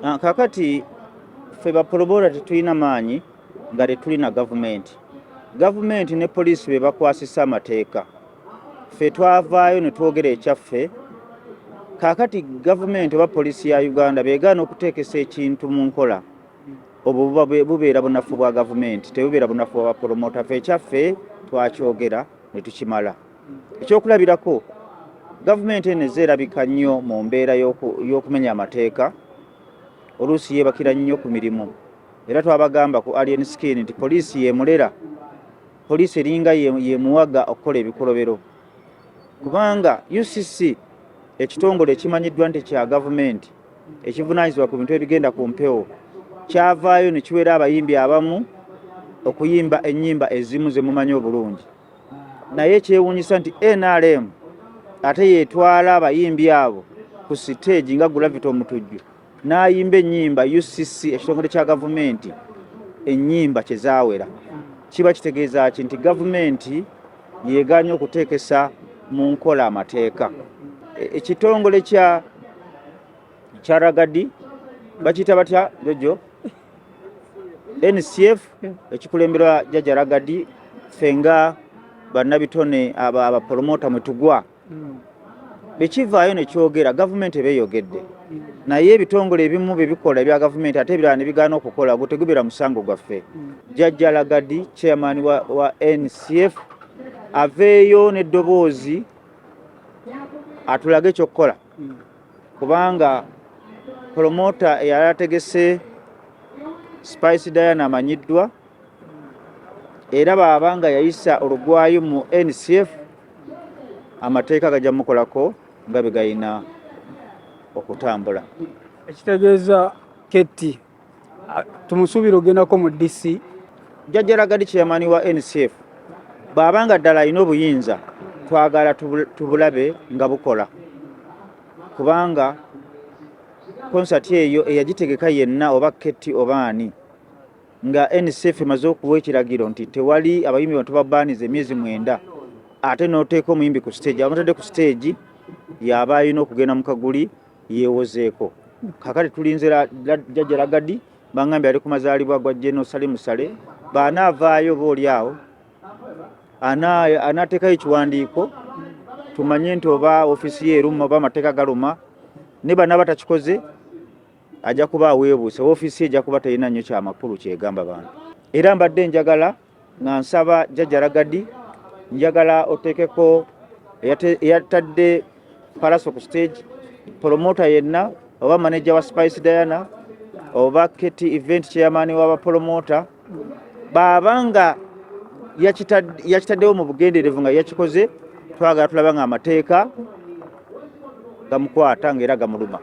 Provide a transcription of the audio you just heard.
Kakati ffe bapolobora tetulina maanyi nga tetulina gavumenti. Gavumenti ne poliisi be bakwasisa amateeka. Ffe twavaayo ne twogera ekyaffe. Kakati gavumenti oba poliisi ya Uganda beegaana okuteekesa ekintu mu nkola. Obwo bubeera bunafu bwa gavumenti, tebubeera bunafu bwa bapolomota. Ffe ekyaffe twakyogera ne tukimala. Ekyokulabirako, gavumenti eno ezerabika nnyo mu mbeera y'okumenya amateeka. Oluusi yeebakira nnyo ku mirimu. Era twabagamba ku Alien Skin nti poliisi yemulera. Poliisi eringa yemuwaga okukola ebikolobero. Kubanga UCC ekitongole ekimanyiddwa nti kya gavumenti ekivunaanyizibwa ku bintu ebigenda ku mpewo kyavaayo ne kiwera abayimbi abamu okuyimba ennyimba ezimu ze mumanyi obulungi. Naye kyewuunyisa nti NRM ate yeetwala abayimbi abo ku siteegi nga Gravity Omutujju n'ayimba ennyimba UCC ekitongole kya gavumenti ennyimba kye zaawera. Kiba kitegeeza ki nti gavumenti yeegaanye okuteekesa mu nkola amateeka. Ekitongole kya Ragadi bakiyita batya jojo NCF ekikulemberwa Jjajja Ragadi, ffe nga bannabitone abapolomota mwe tugwa. Bekivaayo ne kyogera gavumenti ebeeyogedde. Naye ebitongole ebimu bye bikola ebya gavumenti ate ebirala ne bigaana okukola gwe tegubeera musango gwaffe. Jjajja Ragadi chairman wa NCF aveeyo n'eddoboozi atulage ekyokukola. Kubanga promota eyali ategese Spice Diana amanyiddwa era baabanga yayisa olugwayo mu NCF amateeka gajja mukolako nga bwe gayina okutambula. Ekitegeeza Ketti tumusuubira ogendako mu DC. Jjajja Ragadi chairman wa NCF baabanga ddala alina obuyinza twagala tubulabe nga bukola. Kubanga konsati eyo eyagitegeka yenna oba Ketti oba ani nga NCF emaze okuwa ekiragiro nti tewali abayimbi bantu babaaniza emyezi 9 ate n'oteeka omuyimbi ku stage amutadde ku stage yaba alina okugenda mu kaguli yeewozeeko. Kakati tulinze Jjajja Ragadi bangambye ali ku mazaalibwa gwa General Salim Sale baanaavaayo boolyawo anaateekayo ekiwandiiko tumanye nti oba ofiisi ye eruma oba amateeka galuma ne banaaba takikoze ajja kuba aweebuuse. Ofiisi ejja kuba terina nnyo kyamakulu kyegamba bantu. Era mbadde njagala nga nsaba Jjajja Ragadi njagala oteekeko eyatadde Palaso ku stage promota yenna oba manager wa Spice Diana oba Ketti event chairman wa promota baabanga yakitaddewo mu bugenderevu nga yakikoze twagala tulaba nga amateeka gamukwata ng'era gamuluma.